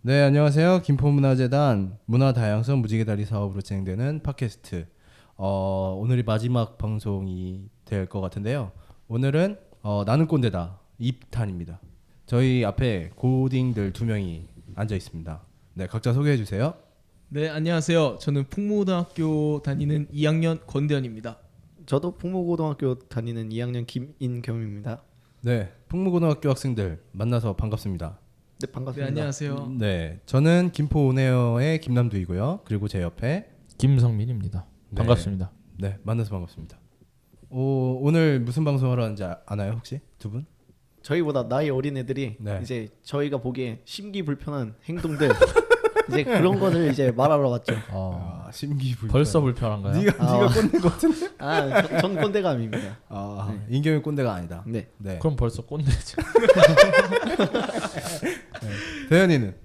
네, 안녕하세요. 김포문화재단 문화다양성 무지개다리 사업으로 진행되는 팟캐스트. 오늘이 마지막 방송이 될 것 같은데요. 오늘은 나는 꼰대다 2탄입니다. 저희 앞에 고딩들 2명이 앉아 있습니다. 네, 각자 소개해 주세요. 네, 안녕하세요. 저는 풍무고등학교 다니는 2학년 권대현입니다. 저도 풍무고등학교 다니는 2학년 김인겸입니다. 네, 풍무고등학교 학생들 만나서 반갑습니다. 네, 네, 반갑습니다. 안녕하세요. 네, 저는 김포 온에어의 김남두이고요. 그리고 제 옆에 김성민입니다. 네. 반갑습니다. 네, 만나서 반갑습니다. 오늘 무슨 방송을 하는지 아나요, 혹시 두 분? 저희보다 나이 어린 애들이 네. 이제 저희가 보기에 심기불편한 행동들 이제 그런 것을 이제 말하러 왔죠. 심기불편. 벌써 불편한가요? 네가 꼰대 것 같은데? 전 꼰대감입니다. 인경이 꼰대가 아니다. 네. 네. 그럼 벌써 꼰대지. 대현이는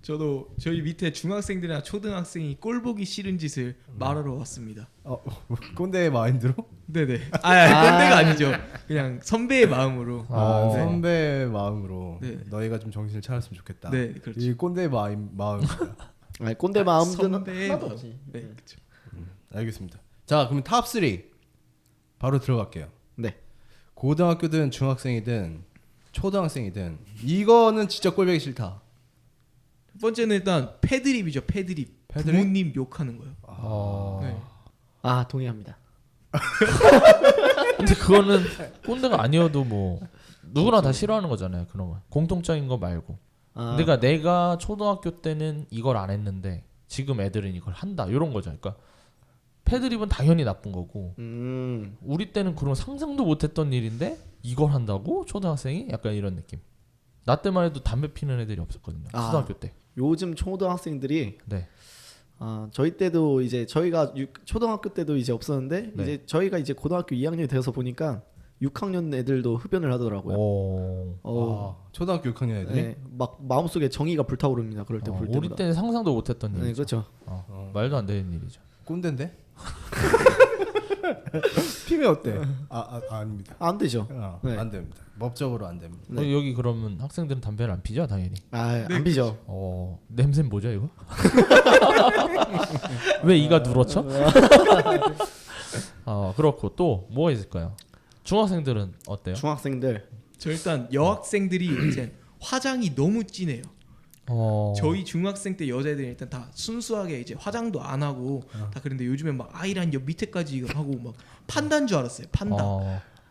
저도 저희 밑에 중학생들이나 초등학생이 꼴 보기 싫은 짓을 말하러 왔습니다. 꼰대의 마인드로? 네네. 꼰대가 아니죠. 그냥 선배의 마음으로. 네. 선배의 마음으로 네. 너희가 좀 정신을 차렸으면 좋겠다. 네, 그렇죠. 이 꼰대의 마음입니다. 아니, 꼰대 마음들은 선배의 하나도 마음. 없지. 네, 그렇죠. 알겠습니다. 자, 그럼 탑 3 바로 들어갈게요. 네. 고등학교든 중학생이든 초등학생이든 이거는 진짜 꼴보기 싫다. 첫 번째는 일단 패드립이죠. 패드립. 패드립? 부모님 욕하는 거요. 네. 동의합니다. 근데 그거는 꼰대가 아니어도 뭐 누구나 다 싫어하는 거잖아요. 그런 거 공통적인 거 말고. 그러니까 내가 초등학교 때는 이걸 안 했는데 지금 애들은 이걸 한다. 이런 거죠. 그러니까 패드립은 당연히 나쁜 거고 우리 때는 그런 상상도 못했던 일인데 이걸 한다고 초등학생이 약간 이런 느낌. 나 때만 해도 담배 피는 애들이 없었거든요. 초등학교 때. 요즘 초등학생들이 네. 저희 때도 이제 저희가 초등학교 때도 이제 없었는데 네. 이제 저희가 이제 고등학교 2학년이 돼서 보니까 6학년 애들도 흡연을 하더라고요. 초등학교 6학년 애들이? 네, 막 마음속에 정의가 불타오릅니다. 그럴 때 볼 때마다. 우리 때는 상상도 못했던 일이죠. 네, 그렇죠. 말도 안 되는 일이죠. 꼰대인데? 피면 어때? 아닙니다. 안 되죠. 네. 안 됩니다. 법적으로 안 됩니다. 네. 여기 그러면 학생들은 담배를 안 피죠, 당연히. 안 비죠. 냄새는 뭐죠 이거? 왜 이가 누렇죠? 그렇고 또 뭐가 있을까요? 중학생들은 어때요? 중학생들 저 일단 여학생들이 이제 화장이 너무 진해요. 저희 중학생 때 여자애들이 일단 다 순수하게 이제 화장도 안 하고 다 그런데 요즘에 막 아이라인 옆 밑에까지 이거 하고 막 판다인 줄 알았어요. 판다.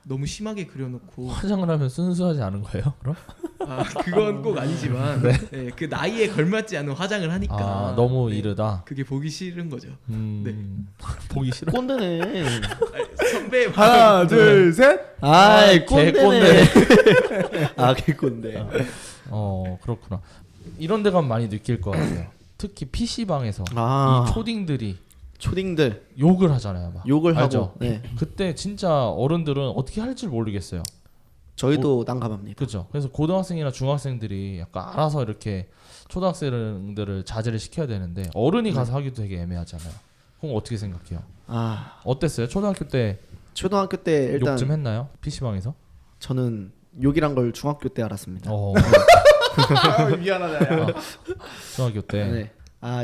너무 심하게 그려놓고 화장을 하면 순수하지 않은 거예요? 그럼? 그건 꼭 아니지만 네, 그 나이에 걸맞지 않은 화장을 하니까 너무 네, 이르다. 그게 보기 싫은 거죠. 네. 보기 싫어. 꼰대네. 선배의 하나, 둘, 셋. 꼰대네. 개꼰대. 그렇구나. 이런 데 가면 많이 느낄 것 같아요. 특히 PC방에서 이 초딩들 욕을 하잖아요. 막. 욕을 알죠? 하고. 네. 그때 진짜 어른들은 어떻게 할지 모르겠어요. 저희도 난감합니다. 그렇죠. 그래서 고등학생이나 중학생들이 약간 알아서 이렇게 초등학생들을 자제를 시켜야 되는데 어른이 가서 하기도 되게 애매하잖아요. 그럼 어떻게 생각해요? 어땠어요? 초등학교 때 초등학교 때 욕 일단 좀 했나요? PC방에서? 저는 욕이란 걸 중학교 때 알았습니다. 미안하다. 야. 중학교 때. 네.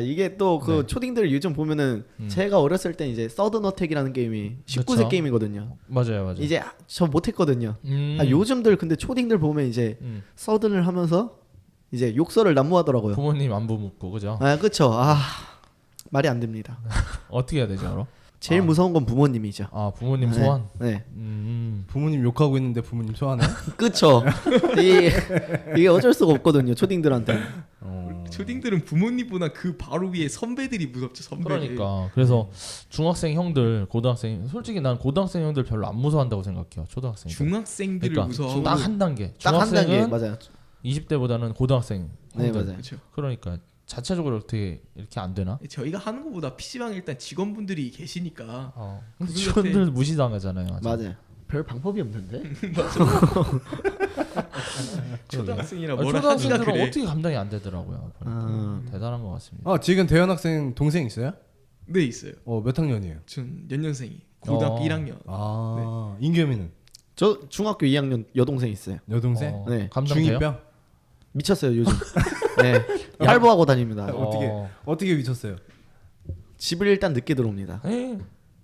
이게 또 그 초딩들 요즘 보면은 제가 어렸을 때 이제 서든어택이라는 게임이 19세 그쵸. 게임이거든요. 맞아요. 이제 저 못했거든요. 음. 요즘들 근데 초딩들 보면 이제 서든을 하면서 이제 욕설을 난무하더라고요. 부모님 안부 묻고 그죠? 그쵸. 말이 안 됩니다. 어떻게 해야 되죠, 그럼? 제일 무서운 건 부모님이죠. 부모님 소환. 네. 부모님 욕하고 있는데 부모님 소환해? 그쵸. 이게 어쩔 수가 없거든요. 초딩들한테. 초딩들은 부모님보다 그 바로 위에 선배들이 무섭죠. 선배들. 그러니까 그래서 중학생 형들, 고등학생 솔직히 난 고등학생 형들 별로 안 무서워한다고 생각해요. 초등학생. 중학생들을 그러니까 무서워. 딱 한 단계. 딱 한 단계 중학생은 맞아요. 20대보다는 고등학생 네, 형들. 맞아요. 그렇죠. 그러니까 자체적으로 어떻게 이렇게 안 되나? 저희가 하는 것보다 PC방에 일단 직원분들이 계시니까 근데 그분한테- 직원들 무시당하잖아요. 아직. 맞아요. 별 방법이 없는데. 초등학생이라 뭐라 하기가 초등학생들은 그래. 어떻게 감당이 안 되더라고요. 보니까. 대단한 것 같습니다. 지금 대현 학생 동생 있어요? 네, 있어요. 몇 학년이에요? 전 연년생이 고등학교 1학년. 인겸이는 저 중학교 2학년 여동생 있어요. 여동생? 네. 감당돼요? 중2병? 미쳤어요 요즘. 네, 활보하고 다닙니다. 어떻게 미쳤어요? 집을 일단 늦게 들어옵니다.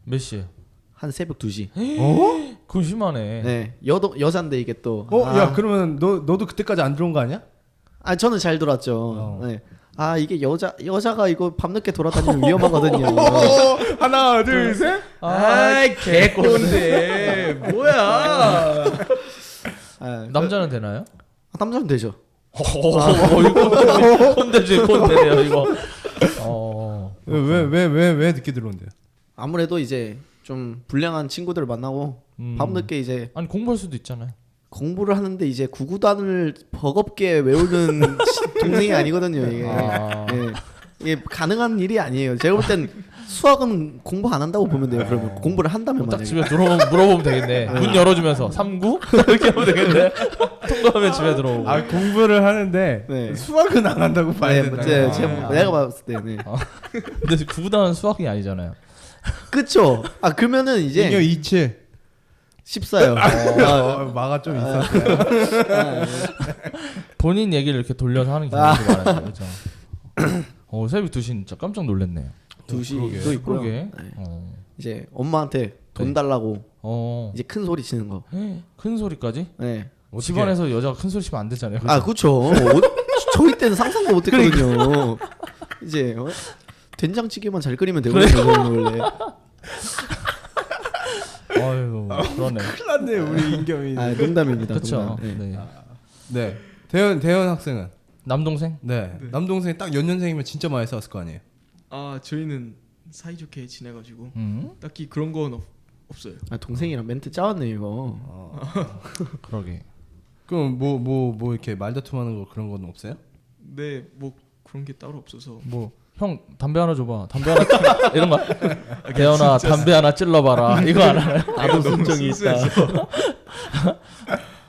몇 시에? 한 새벽 2시. 그건 심하네. 네, 여잔데 이게 또. 야 그러면 너도 그때까지 안 들어온 거 아니야? 저는 잘 들어왔죠. 네. 이게 여자가 이거 밤늦게 돌아다니면 위험하거든요. 하나 둘 셋. 개꼰대. 뭐야? 남자는 되나요? 남자는 되죠. 이거 꼰대지 꼰대네요 이거. 왜 늦게 들어온대요? 아무래도 이제 좀 불량한 친구들을 만나고 밤늦게 이제 아니 공부할 수도 있잖아요. 공부를 하는데 이제 구구단을 버겁게 외우는 동생이 아니거든요. 이게. 네. 이게 가능한 일이 아니에요. 제가 볼 땐 수학은 공부 안 한다고 보면 돼요. 그러면 공부를 한다면 딱 만약에. 집에 들어오면 물어보면 되겠네. 문 열어주면서 39 이렇게 하면 되겠네. 통과하면 집에 들어오고. 공부를 하는데 네. 수학은 안 한다고 봐야 네, 된다. 내가 봤을 때. 네. 근데 구구단은 수학이 아니잖아요. 그쵸? 그러면은 이제 인여 27. 14요. 마가 좀 있었어요. 본인 얘기를 이렇게 돌려서 하는 경우도 많아요. 그렇죠. 새벽 2시 진짜 깜짝 놀랐네요. 2시도 있고요. 그러게. 네. 이제 엄마한테 돈 달라고 이제 큰 소리 치는 거. 큰 소리까지? 네. 집안에서 여자가 큰 소리 치면 안 되잖아요. 그렇죠. 저희 때는 상상도 못했거든요. 이제 된장찌개만 잘 끓이면 되거든요. 원래. 아유, 그러네. 큰일 났네 우리 인겸이. 농담입니다. 그렇죠. 농담. 네. 네. 대현 학생은 남동생? 네. 남동생이 딱 연년생이면 진짜 많이 싸웠을 거 아니에요. 저희는 사이좋게 지내가지고 딱히 그런 건 없어요. 동생이랑 멘트 짜왔네 이거. 그러게. 그럼 뭐 이렇게 말다툼하는 거 그런 건 없어요? 네, 뭐 그런 게 따로 없어서. 뭐 형 담배 하나 줘봐. 담배 하나 이런 거. 대현아 담배 하나 찔러봐라. 이거 안 하나요? 나도 순정이 있다.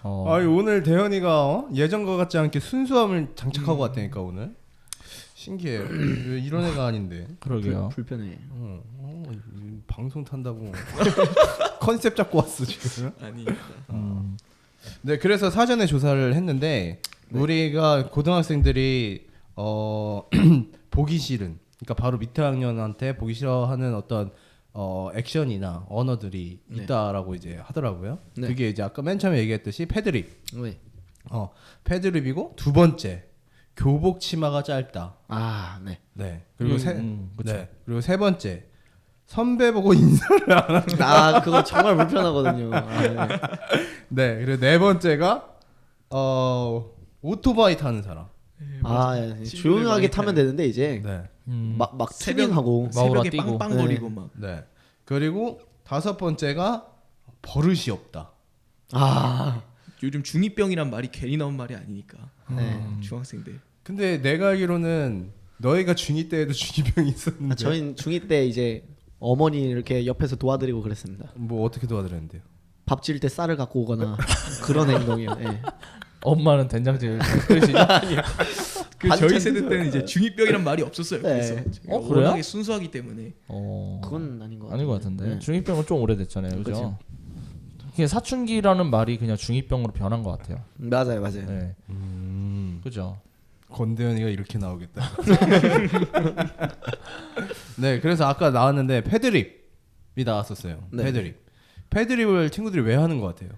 오늘 대현이가 예전과 같지 않게 순수함을 장착하고 왔다니까 오늘. 신기해요. 왜 이런 애가 아닌데. 그러게요. 불편해. 방송 탄다고 컨셉 잡고 왔어 지금. 아니. 네, 그래서 사전에 조사를 했는데 우리가 고등학생들이 보기 싫은, 그러니까 바로 밑에 학년한테 보기 싫어하는 어떤 액션이나 언어들이 있다라고 이제 하더라고요. 네. 그게 이제 아까 맨 처음에 얘기했듯이 패드립. 네. 패드립이고 두 번째 교복 치마가 짧다. 네. 네. 그리고 그쵸. 네. 그리고 세 번째 선배 보고 인사를 안 한다. 그거 정말 불편하거든요. 네. 네. 그리고 네 번째가 오토바이 타는 사람. 네, 조용하게 타면 되는데 이제 네. 막 튜닝하고 새벽에 뛰고. 빵빵거리고 막. 네. 그리고 다섯 번째가 버릇이 없다. 요즘 중2병이란 말이 괜히 나온 말이 아니니까. 중학생들. 근데 내가 알기로는 너희가 중2 때에도 중2병이 있었는데. 저희는 중2 때 이제 어머니 이렇게 옆에서 도와드리고 그랬습니다. 뭐 어떻게 도와드렸는데요? 밥 지을 때 쌀을 갖고 오거나 그런 행동이요. 네. 엄마는 된장찌개를 끓이시죠? 저희 세대 때는 이제 중2병이란 말이 없었어요. 네. 그래서 그래요? 워낙에 순수하기 때문에. 그건 아닌 것 같아요. 아닌 것 같은데. 네. 중2병은 좀 오래됐잖아요. 그죠? 그렇죠. 이게 사춘기라는 말이 그냥 중2병으로 변한 것 같아요. 맞아요. 네. 그죠? 권대현이가 이렇게 나오겠다. 네, 그래서 아까 나왔는데 패드립이 나왔었어요. 네. 패드립을 친구들이 왜 하는 것 같아요?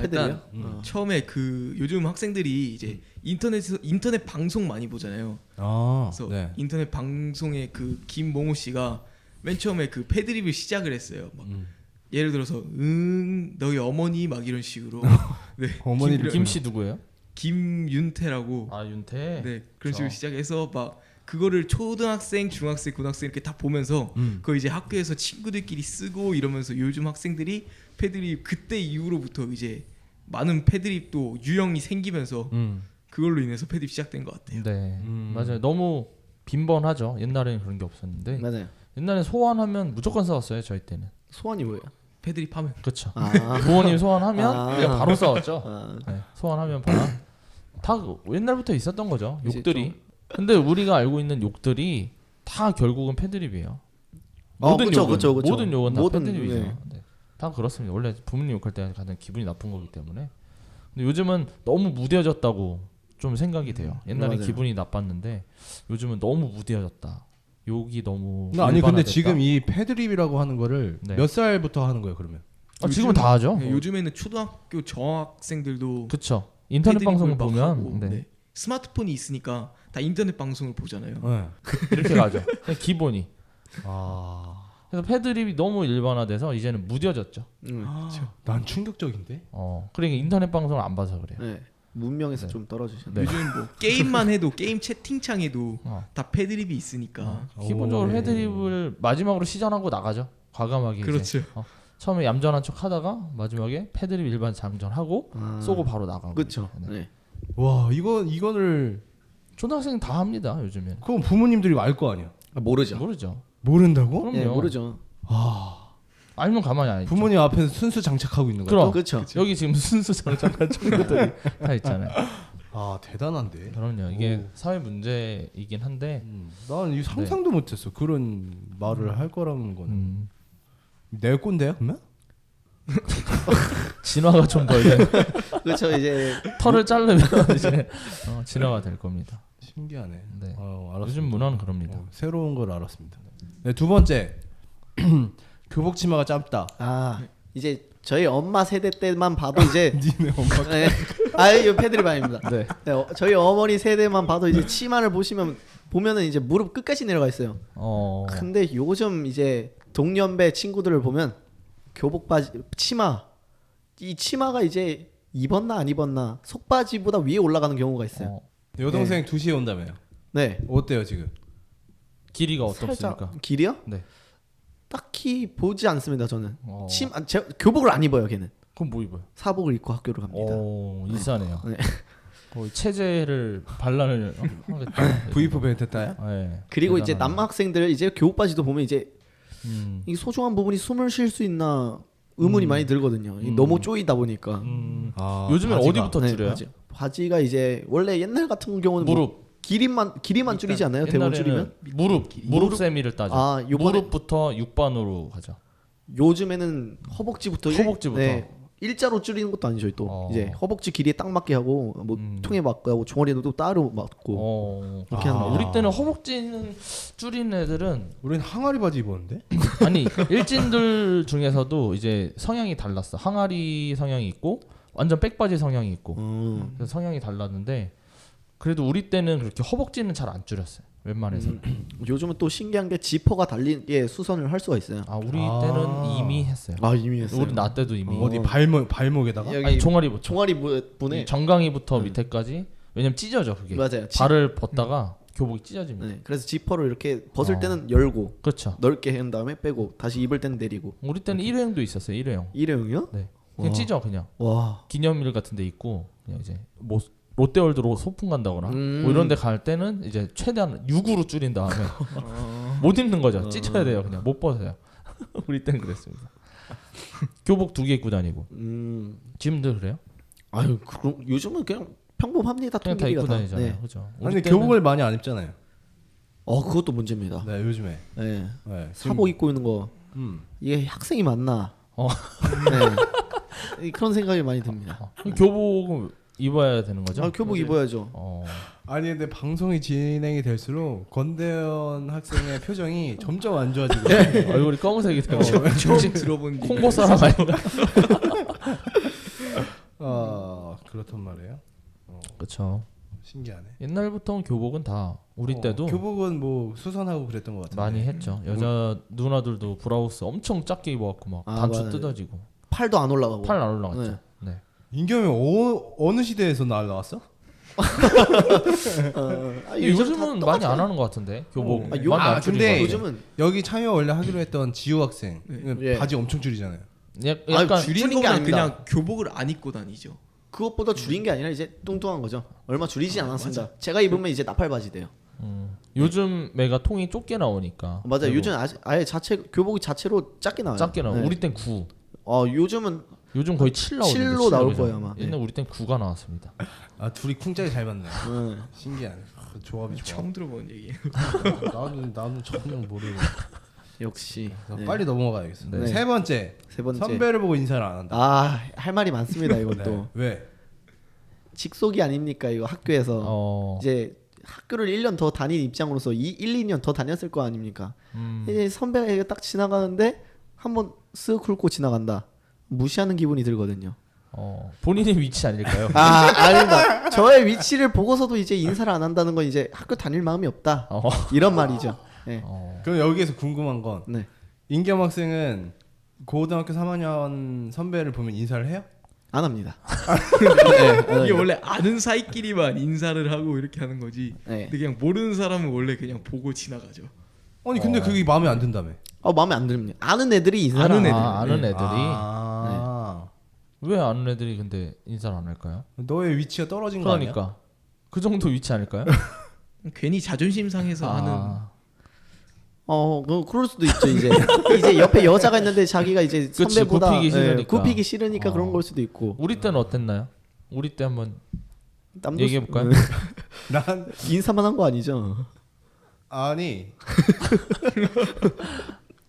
일단 처음에 요즘 학생들이 이제 인터넷 방송 많이 보잖아요. 그래서 네. 인터넷 방송에 김몽호 씨가 맨 처음에 패드립을 시작을 했어요. 막 예를 들어서 너희 어머니 막 이런 식으로. 네. 어머니를 김씨 누구예요? 김윤태라고. 윤태. 네, 그런 식으로 시작해서 막 그거를 초등학생, 중학생, 고등학생 이렇게 다 보면서 그거 이제 학교에서 친구들끼리 쓰고 이러면서 요즘 학생들이 패드립 그때 이후로부터 이제 많은 패드립도 유형이 생기면서 그걸로 인해서 패드립 시작된 것 같아요. 네, 맞아요. 너무 빈번하죠. 옛날에는 그런 게 없었는데. 맞아요. 옛날에 소환하면 무조건 싸웠어요. 저희 때는. 소원이 뭐예요? 패드립 하면. 그렇죠. 부모님 소환하면 그냥 바로 싸웠죠. 네, 소환하면 바로. 다 옛날부터 있었던 거죠. 욕들이. 근데 우리가 알고 있는 욕들이 다 결국은 패드립이에요. 모든 욕은 다 패드립이죠. 네. 네. 다 그렇습니다. 원래 부모님 욕할 때 가장 기분이 나쁜 거기 때문에. 근데 요즘은 너무 무뎌졌다고 좀 생각이 돼요. 옛날에 맞아요. 기분이 나빴는데 요즘은 너무 무뎌졌다. 욕이 너무 아니 근데 일반화됐다. 지금 이 패드립이라고 하는 거를 네. 몇 살부터 하는 거예요 그러면? 지금은 다 하죠. 네, 요즘에는 초등학교 저학생들도 그쵸. 인터넷 패드립을 방송을 막 보면 하고, 네. 네. 스마트폰이 있으니까 다 인터넷 방송을 보잖아요. 네. 이렇게 가죠. 그냥 기본이. 아, 그래서 패드립이 너무 일반화돼서 이제는 무뎌졌죠. 난 충격적인데. 그러니까 인터넷 방송을 안 봐서 그래요. 네. 문명에서 네. 좀 떨어지셨네. 네. 요즘 뭐 게임만 해도 게임 채팅창에도 어. 다 패드립이 있으니까. 기본적으로 오. 패드립을 마지막으로 시전하고 나가죠. 과감하게. 그렇죠. 이제. 처음에 얌전한 척 하다가 마지막에 패드립 일반 장전하고 쏘고 바로 나가고. 그렇죠. 네. 네. 와 이거를 초등학생 다 합니다 요즘엔. 그건 부모님들이 알 거 아니야. 모르죠. 모르죠. 모른다고? 그럼요. 네, 모르죠. 알면 가만히 안 있죠. 부모님 앞에서 순수 장착하고 있는 거야. 그럼 그렇죠. 여기 지금 순수 장착한 친구들이 다 있잖아요. 아 대단한데. 그럼요. 이게 사회 문제이긴 한데 난 이 상상도 못했어. 그런 말을 할 거라는 거는. 내 꼰대야 그러면? 진화가 좀 더 이제 그렇죠. 이제 털을 자르면 이제 진화가 될 겁니다. 신기하네. 네. 알았습니다. 요즘 문화는 그럽니다. 새로운 걸 알았습니다. 네, 두 번째 교복 치마가 짧다. 이제 저희 엄마 세대 때만 봐도 이제 니네 엄마. 네. 이거 패드립 아닙니다. 네. 네, 저희 어머니 세대만 봐도 이제 치마를 보면은 이제 무릎 끝까지 내려가 있어요. 근데 요즘 이제 동년배 친구들을 보면 교복 바지 치마 이 치마가 이제 입었나 안 입었나 속바지보다 위에 올라가는 경우가 있어요. 여동생 2시에 온다며요. 네. 어때요 지금? 길이가 어떻습니까? 살짝 길이요? 네. 딱히 보지 않습니다. 저는 어. 교복을 안 입어요. 걔는 그럼 뭐 입어요? 사복을 입고 학교를 갑니다. 일사네요. 네. 거의 체제를 반란을 하겠다. V4 벤테타야? 네. 그리고 이제 대단하네. 남학생들 이제 교복 바지도 보면 이제 이 소중한 부분이 숨을 쉴 수 있나 의문이 많이 들거든요. 너무 쪼이다 보니까. 요즘엔 바지가. 어디부터 줄여요? 바지가 이제 원래 옛날 같은 경우는 무릎. 길이만 줄이지 않나요? 대부분 줄이면? 무릎 세미를 따죠. 요번에 무릎부터 6반으로 가죠. 요즘에는 허벅지부터 허벅지부터. 일자로 줄이는 것도 아니죠. 또 이제 허벅지 길이에 딱 맞게 하고 뭐 통에 맞고 하고 종아리도 또 따로 맞고 이렇게 하는 거예요. 우리 때는 허벅지는 줄인 애들은 우린 항아리 바지 입었는데? 아니 일진들 중에서도 이제 성향이 달랐어. 항아리 성향이 있고 완전 백바지 성향이 있고 그래서 성향이 달랐는데 그래도 우리 때는 그렇게 허벅지는 잘 안 줄였어요. 웬만해서. 요즘은 또 신기한 게 지퍼가 달린 게 수선을 할 수가 있어요. 우리 때는 이미 했어요. 이미 했어요. 우리 나 때도 이미. 어디 발목에다가? 여기 아니 종아리부터. 종아리 분에 정강이부터 밑에까지. 왜냐면 찢어져 그게. 맞아요. 발을 벗다가 교복이 찢어집니다. 네, 그래서 지퍼를 이렇게 벗을 때는 열고 그렇죠. 넓게 한 다음에 빼고 다시 입을 때는 내리고. 우리 때는 일회용도 있었어요. 일회용. 일회용이요? 네. 그냥 찢어 그냥. 와. 기념일 같은 데 있고 그냥 이제 뭐 롯데월드로 소풍 간다거나 뭐 이런 데 갈 때는 이제 최대한 6으로 줄인 다음에 못 입는 거죠. 찢어야 돼요. 그냥 못 벗어요. 우리 때는 그랬습니다. 교복 2개 입고 다니고. 지금도 그래요? 그럼 요즘은 그냥 평범합니다. 그냥 다 통일이가 입고 다니잖아요. 네. 그죠? 아니 교복을 많이 안 입잖아요. 그것도 문제입니다. 네 요즘에. 네. 네, 사복 입고 있는 거 이게 학생이 맞나? 네. 그런 생각이 많이 듭니다. 교복은 입어야 되는 거죠? 교복 입어야죠. 아니 근데 방송이 진행이 될수록 건대현 학생의 표정이 점점 안 좋아지고 있어요. 얼굴이 검은색이 되고 처음 들어본 콩고 사람 아닌가? 그렇단 말이에요. 그렇죠. 신기하네. 옛날부터 교복은 다 우리 때도 교복은 뭐 수선하고 그랬던 것 같은데. 많이 했죠. 여자 누나들도 브라우스 엄청 작게 입어갖고 막 단추 맞아요. 뜯어지고 팔도 안 올라가고. 팔 안 올라갔죠. 네. 인겸이 어느 시대에서 날라왔어? 요즘은 많이 안 하는 것 같은데 교복 많이 안 줄인 근데 것 같아요. 요즘은 여기 참여 원래 하기로 했던 지우 학생 예. 바지 엄청 줄이잖아요. 약간 줄이는 줄인 게 거는 아닙니다. 그냥 교복을 안 입고 다니죠. 그것보다 줄인 게 아니라 이제 뚱뚱한 거죠. 얼마 줄이지 않았습니다. 제가 입으면 이제 나팔 바지 돼요. 요즘 매가 통이 좁게 나오니까 맞아요. 요즘 아예 교복이 자체로 작게 나와요. 작게 나와. 네. 우리 땐 9. 요즘 거의 7 나오는데 7로 나올 거예요, 아마. 옛날 우리 땐 9가 나왔습니다. 둘이 쿵짝이 잘 맞네. 신기하네. 조합이 좋아. 처음 들어본 얘기. 나는 전혀 모르고. 역시. 네. 빨리 넘어가야겠어. 네. 세 번째. 세 번째. 선배를 보고 인사를 안 한다. 할 말이 많습니다. 이건 네. 또. 왜? 직속이 아닙니까 이거 학교에서 이제 학교를 1년 더 다닌 입장으로서 1, 2년 더 다녔을 거 아닙니까? 이제 선배가 딱 지나가는데 한번 쓱 훑고 지나간다. 무시하는 기분이 들거든요. 본인의 위치 아닐까요? 아닙니다. 저의 위치를 보고서도 이제 인사를 안 한다는 건 이제 학교 다닐 마음이 없다. 이런 말이죠. 네. 그럼 여기에서 궁금한 건 네. 인겸 학생은 고등학교 3학년 선배를 보면 인사를 해요? 안 합니다. 이게 원래 아는 사이끼리만 인사를 하고 이렇게 하는 거지. 네. 근데 그냥 모르는 사람은 원래 그냥 보고 지나가죠. 아니 근데 그게 마음에 안 든다며. 마음에 안 듭니다. 아는 애들이 인사를 아는 안 애들. 해요. 아는 애들이 아. 왜 아는 애들이 근데 인사를 안 할까요? 너의 위치가 떨어진 거 아니야? 그러니까 그 정도 위치 아닐까요? 괜히 자존심 상해서 하는. 그럴 수도 있죠. 이제 옆에 여자가 있는데 자기가 이제 그치, 선배보다 굽히기 싫으니까. 굽히기 싫으니까 그런 걸 수도 있고. 우리 때는 어땠나요? 우리 때 한번 남도 얘기해 볼까요? 난 인사만 한 거 아니죠? 아니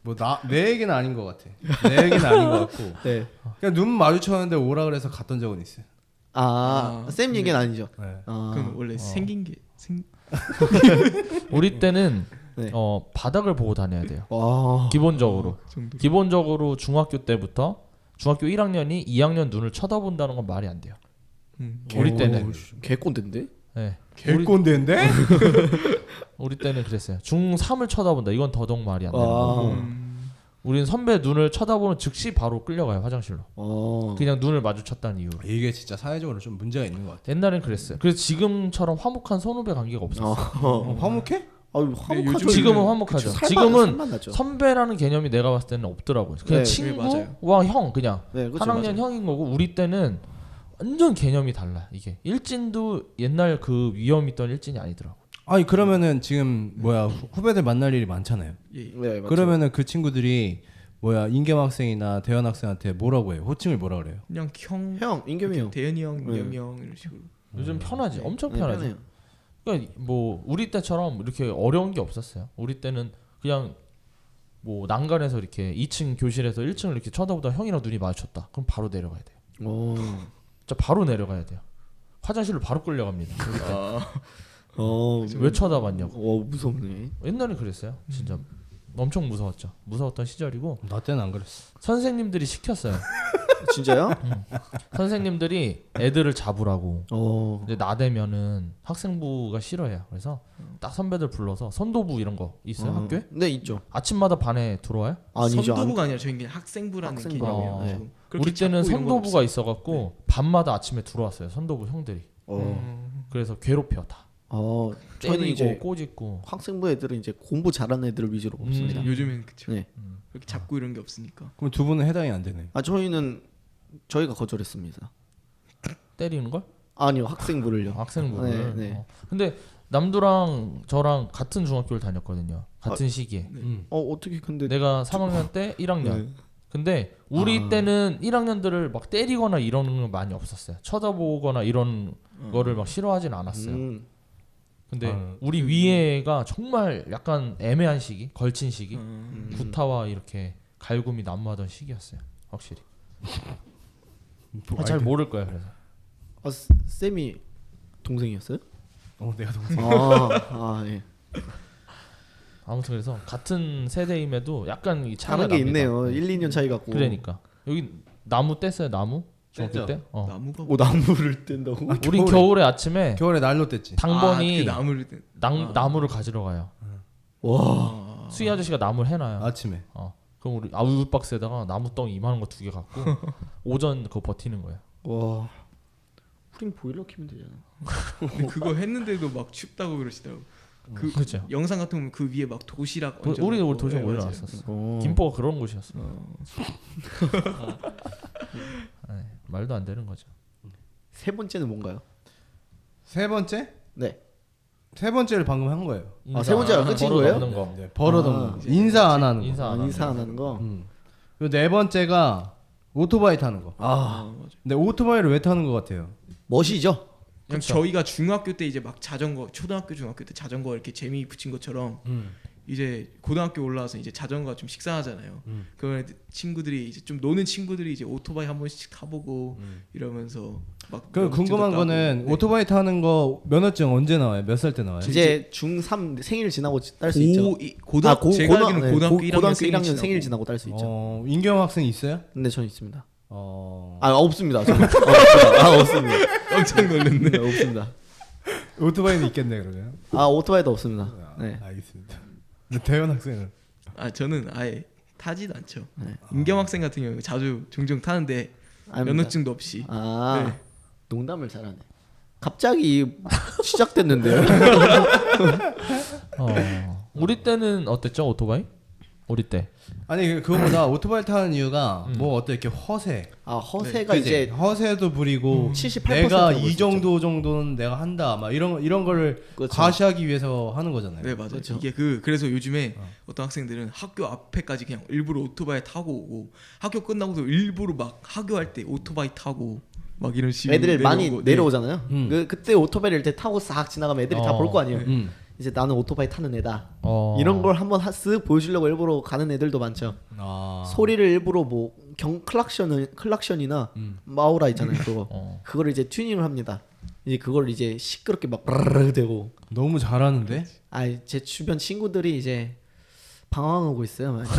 뭐 내 얘기는 아닌 것 같아. 내 얘기는 아닌 것 같고 네. 그냥 눈 마주쳤는데 오라 그래서 갔던 적은 있어요. 쌤 얘기는 아니죠. 네. 그건 원래 생긴 게 우리 때는 네. 바닥을 보고 다녀야 돼요. 와. 기본적으로. 정도. 기본적으로 중학교 때부터 중학교 1학년이 2학년 눈을 쳐다본다는 건 말이 안 돼요. 우리 때는. 개꼰대인데? 네. 개꼰대인데? 우리 때는 그랬어요. 중3을 쳐다본다. 이건 더더욱 말이 안 되는 와. 거고. 우리는 선배 눈을 쳐다보는 즉시 바로 끌려가요 화장실로. 그냥 눈을 마주쳤다는 이유로. 이게 진짜 사회적으로 좀 문제가 있는 것 같아. 옛날엔 그랬어요. 그래서 지금처럼 화목한 선후배 관계가 없었어요. 화목해? 요즘 지금은 화목하죠. 살만 지금은 나죠. 선배라는 개념이 내가 봤을 때는 없더라고요. 그냥 네, 친구와 형 그냥 네, 그쵸, 한 학년 맞아요. 형인 거고 우리 때는 완전 개념이 달라. 이게 일진도 옛날 그 위험 있던 일진이 아니더라고. 아니 그러면은 지금 뭐야 후배들 만날 일이 많잖아요. 예. 네, 맞죠. 그러면은 그 친구들이 뭐야 인겸 학생이나 대현 학생한테 뭐라고 해요? 호칭을 뭐라 그래요? 그냥 형 인겸이 형. 대현이 형, 네. 인겸이 형 이런 식으로. 요즘 편하지. 네. 엄청 네, 편하지. 편해요. 그러니까 뭐 우리 때처럼 이렇게 어려운 게 없었어요. 우리 때는 그냥 뭐 난간에서 이렇게 2층 교실에서 1층을 이렇게 쳐다보다 형이랑 눈이 마주쳤다. 그럼 바로 내려가야 돼요. 오. 진짜 바로 내려가야 돼요. 화장실로 바로 끌려갑니다. 우리 때. 왜 쳐다봤냐고. 무섭네. 옛날에 그랬어요. 진짜 엄청 무서웠죠. 무서웠던 시절이고 나 때는 안 그랬어. 선생님들이 시켰어요. 진짜요? 선생님들이 애들을 잡으라고. 어. 근데 나대면은 학생부가 싫어해요. 그래서 딱 선배들 불러서 선도부 이런 거 있어요 학교에? 네 있죠. 아침마다 반에 들어와요? 아니죠. 선도부가 아니라 저희는 그냥 학생부라는 학생부. 개념이에요. 네. 지금. 그렇게 우리 때는 잡고 이런 건 선도부가 없어요. 있어갖고 밤마다 아침에 들어왔어요. 선도부 형들이. 그래서 괴롭혀 다. 저희는 때리고 이제 꼬집고. 학생부 애들은 이제 공부 잘하는 애들을 위주로 뽑습니다. 요즘엔 그쵸. 네. 그렇게 잡고 이런 게 없으니까. 그럼 두 분은 해당이 안 되네. 저희는 저희가 거절했습니다. 때리는 걸? 아니요 학생부를요. 학생부를. 네, 네. 근데 남두랑 저랑 같은 중학교를 다녔거든요. 같은 시기에. 어떻게 근데 내가 3학년 때 1학년. 네. 근데 우리 때는 1학년들을 막 때리거나 이러는 건 많이 없었어요. 쳐다보거나 이런 거를 막 싫어하진 않았어요. 근데 우리 위에가 정말 약간 애매한 시기, 걸친 시기, 구타와 이렇게 갈굼이 난무하던 시기였어요. 확실히. 잘 모를 거야 그래서. 쌤이 동생이었어요? 내가 동생. 예. 아무튼 그래서 같은 세대임에도 약간 이 차이가 다른 게 납니다. 있네요. 1, 2년 차이 갖고. 그러니까 여기 나무 뗐어요 나무 중학교 뗐죠. 때. 나무가 나무를 뗀다고? 우린 겨울에 아침에 겨울에 난로 뗐지. 당번이 그 나무를 나무를 가지러 가요. 와. 수희 아저씨가 나무를 해놔요. 아침에. 그럼 우리 아우박스에다가 나무 덩이 이만한 거 2개 갖고 오전 그거 버티는 거예요. 와. 우린 보일러 키면 되잖아. 근데 그거 했는데도 막 춥다고 그러시더라고. 그 그죠. 영상 같은 거 보면 그 위에 막 도시락 얹어. 우리 도시락 올려놨었어. 김포가 그런 곳이었어. 네, 말도 안 되는 거죠. 세 번째는 뭔가요? 세 번째? 네. 세 번째를 방금 한 거예요. 세 번째가 끝인 버릇 거예요? 없는 거. 네, 버릇없는 거. 인사 안 하는 거. 인사 안 하는 거. 그리고 네 번째가 오토바이 타는 거. 맞아. 근데 오토바이를 왜 타는 것 같아요? 멋이죠. 그냥 저희가 중학교 때 이제 막 자전거 초등학교 중학교 때 자전거 이렇게 재미 붙인 것처럼 이제 고등학교 올라와서 이제 자전거 좀 식상하잖아요. 그 친구들이 이제 좀 노는 친구들이 이제 오토바이 한 번씩 타보고 이러면서 막. 그 궁금한 거는 네. 오토바이 타는 거 면허증 언제 나와요? 몇 살 때 나와요? 이제 중3 생일 지나고 딸 수 있죠. 제가 알기로는 고등학교 1학년 생일 생일 지나고 딸 수 있죠. 인경 학생 있어요? 근데 전 있습니다. 어. 없습니다. 저는. 없습니다. 없습니다. 깜짝 놀랐네. 네, 없습니다. 오토바이는 있겠네 그러면. 오토바이도 없습니다. 네. 알겠습니다. 근데 대현 학생은 저는 아예 타지도 않죠. 네. 인경 학생 같은 경우 자주 종종 타는데 아닙니다. 면허증도 없이. 네. 농담을 잘하네. 갑자기 시작됐는데요. 우리 때는 어땠죠 오토바이? 우리 때. 아니 그거보다 오토바이 타는 이유가 뭐 어때 이렇게 허세. 허세가 그치? 이제 허세도 부리고 78% 내가 하고 이 있었죠. 정도는 내가 한다 막 이런 거를 그렇죠. 과시하기 위해서 하는 거잖아요. 네 맞아요. 그렇죠. 이게 그래서 요즘에 어떤 학생들은 학교 앞에까지 그냥 일부러 오토바이 타고 오고 학교 끝나고도 일부러 막 학교할 때 오토바이 타고 막 이런 식으로 애들 많이 내려오고, 내려오잖아요. 음. 그때 오토바이를 이렇게 타고 싹 지나가면 애들이 다 볼 거 아니에요. 이제 나는 오토바이 타는 애다. 이런 걸 한번 쓱 보여주려고 일부러 가는 애들도 많죠. 소리를 일부러 뭐 클락션이나 마우라 있잖아요. 그거 그거를 이제 튜닝을 합니다. 이제 그걸 이제 시끄럽게 막 브르르 대고. 너무 잘하는데? 제 주변 친구들이 이제 방황하고 있어요. 많이.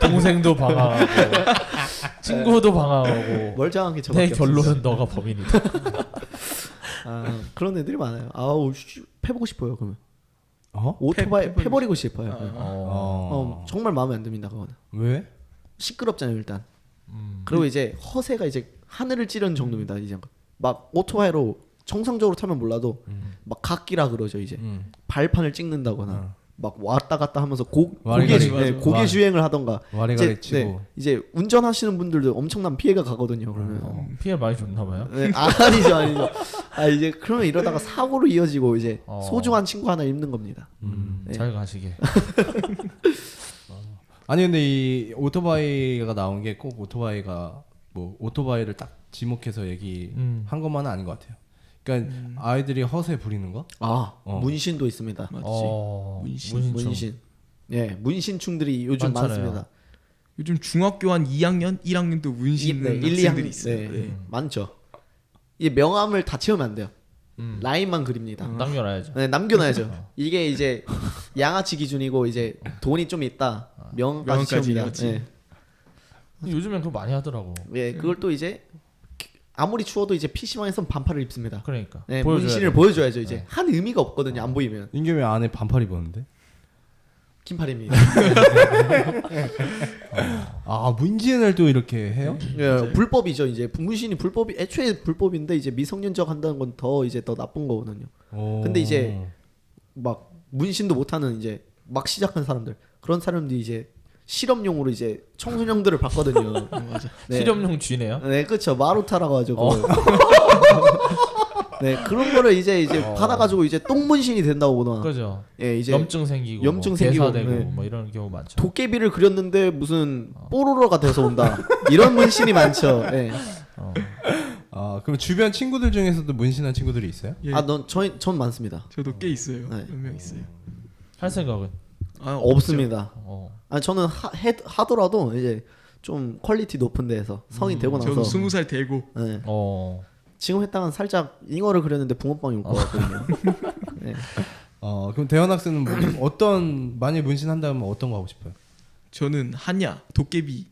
동생도 방황하고 친구도 방황하고 멀쩡한 게 내 저밖에 결론은 없어요. 너가 범인이다. 그런 애들이 많아요. 패보고 싶어요. 그러면 오토바이 패버리고 싶어요. 어. 정말 마음에 안 듭니다. 그거는 왜? 시끄럽잖아요 일단. 그리고 이제 허세가 이제 하늘을 찌르는 정도입니다. 이제 막 오토바이로 정상적으로 타면 몰라도 막 각기라 그러죠. 이제 발판을 찍는다거나 막 왔다 갔다 하면서 와리가리, 고개 주행을 하던가. 와리가리 치고. 이제 운전하시는 분들도 엄청난 피해가 가거든요. 그러면 피해 많이 줬나 봐요. 네, 아니죠. 이제 그러면 이러다가 사고로 이어지고 이제 소중한 친구 하나 잃는 겁니다. 네. 잘 가시게. 아니 근데 이 오토바이가 나온 게 꼭 오토바이가 뭐 오토바이를 딱 지목해서 얘기한 것만은 아닌 것 같아요. 그러니까 아이들이 허세 부리는 거? 문신도 있습니다. 맞지. 문신. 예, 문신충들이 요즘 많잖아요. 많습니다. 요즘 중학교 한 2학년, 1학년도 문신 있는 1, 학생들이 2학년 있어요. 네, 네. 많죠. 이 명암을 다 채우면 안 돼요. 라인만 그립니다. 남겨놔야죠. 네, 남겨놔야죠. 이게 이제 양아치 기준이고 이제 돈이 좀 있다. 명까지 명까지 채웁니다. 양아치. 네. 요즘엔 그거 많이 하더라고. 예, 그걸 또 이제 아무리 추워도 이제 PC방에선 반팔을 입습니다. 그러니까. 네, 보여줘야 문신을 돼. 보여줘야죠. 이제 한 의미가 없거든요. 안 보이면 인게 왜 안에 반팔 입었는데? 긴팔입니다. 문진을 또 이렇게 해요? 예, 불법이죠. 이제 문신이 불법이 애초에 불법인데 이제 미성년자가 한다는 건 더 이제 더 나쁜 거거든요. 근데 이제 막 문신도 못하는 이제 막 시작한 사람들 그런 사람들이 이제 실험용으로 이제 청소년들을 봤거든요. 맞아. 네. 실험용 쥐네요. 네, 그렇죠. 마루타라고 하죠. 네, 그런 거를 이제 받아가지고 이제 똥문신이 된다고 보나. 그죠. 예, 이제 염증 생기고 염증 뭐 생기고, 대사되고 네. 뭐 이런 경우 많죠. 도깨비를 그렸는데 무슨 뽀로로가 돼서 온다. 이런 문신이 많죠. 네. 그럼 주변 친구들 중에서도 문신한 친구들이 있어요? 예. 전 많습니다. 저도 꽤 있어요. 네. 몇 명 있어요. 할 생각은 없습니다. 어. 저는 하더라도 이제 좀 퀄리티 높은 데에서 성인 되고 나서. 저도 20살 되고. 네. 지금 지금 했다간 살짝 잉어를 그렸는데 붕어빵이 올 것 같거든요. 네. 그럼 대현 학생은 뭐 어떤 만약 문신한다면 어떤 거 하고 싶어요? 저는 한야, 도깨비,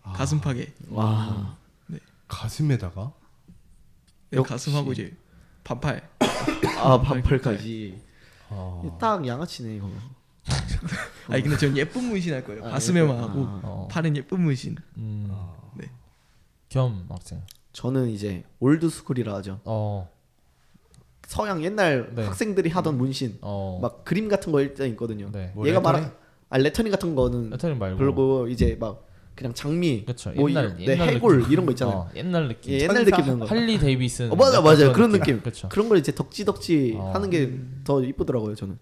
가슴팍에. 와. 가슴에다가? 네, 역시. 가슴하고 이제 반팔. 반팔까지. 딱 양아치네 이거. 아니 근데 전 예쁜 문신 할 거예요. 가슴에만 하고 팔은 예쁜 문신. 네. 겸 학생. 저는 이제 올드스쿨이라 하죠. 서양 옛날 네. 학생들이 하던 문신 막 그림 같은 거 일단 있거든요. 네. 뭐 얘가 레터링? 레터링 같은 거는 레터링 말고. 별고 이제 막 그냥 장미, 그쵸. 뭐 옛날 해골 느낌. 이런 거 있잖아요. 옛날 느낌. 예, 옛날 느낌 나는 거. 할리 데이비슨. 맞아 그런 느낌. 그렇죠. 그런 걸 이제 덕지덕지 하는 게 더 이쁘더라고요 저는.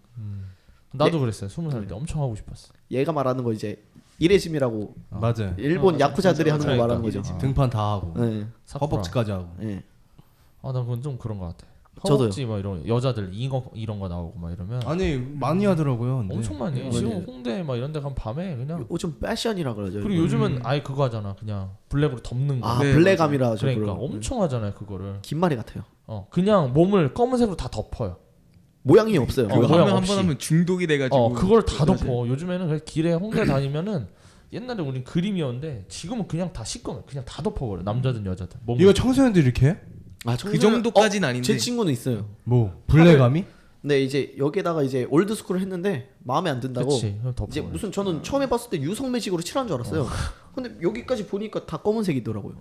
나도 그랬어요. 20살 때 엄청 하고 싶었어. 얘가 말하는 거 이제 이레즘이라고 맞아요. 일본 야쿠자들이 하는 거 그러니까. 말하는 거죠. 등판 다 하고 네. 허벅지까지 하고. 네. 난 그건 좀 그런 것 같아. 허벅지 막 이런 여자들 이런 거 나오고 막 이러면 아니 많이 하더라고요. 근데. 엄청 많이 해. 지금 홍대 막 이런 데 가면 밤에 그냥 요즘 패션이라 그러죠. 그리고 요즘은 아예 그거 하잖아. 그냥 블랙으로 덮는 거. 아 네, 블랙감이라 하죠. 그러니까 그걸. 엄청 하잖아요, 그거를. 긴 말이 같아요. 그냥 몸을 검은색으로 다 덮어요. 모양이 없어요. 그거 모양 하면 없이. 한 번 하면 중독이 돼가지고. 그걸 다 덮어. 요즘에는 그냥 길에 홍대 다니면은 옛날에 우린 그림이었는데 지금은 그냥 다 시꺼매. 그냥 다 덮어버려. 남자든 여자든. 몸을. 이거 청소년들 이렇게 해? 아, 그 정도까지는 아닌데. 제 친구는 있어요. 뭐 블랙감이? 근데 이제 여기다가 이제 올드스쿨을 했는데 마음에 안 든다고. 그치. 그럼 덮어. 이제 무슨 저는 처음에 봤을 때 유성매직으로 칠한 줄 알았어요. 근데 여기까지 보니까 다 검은색이더라고요.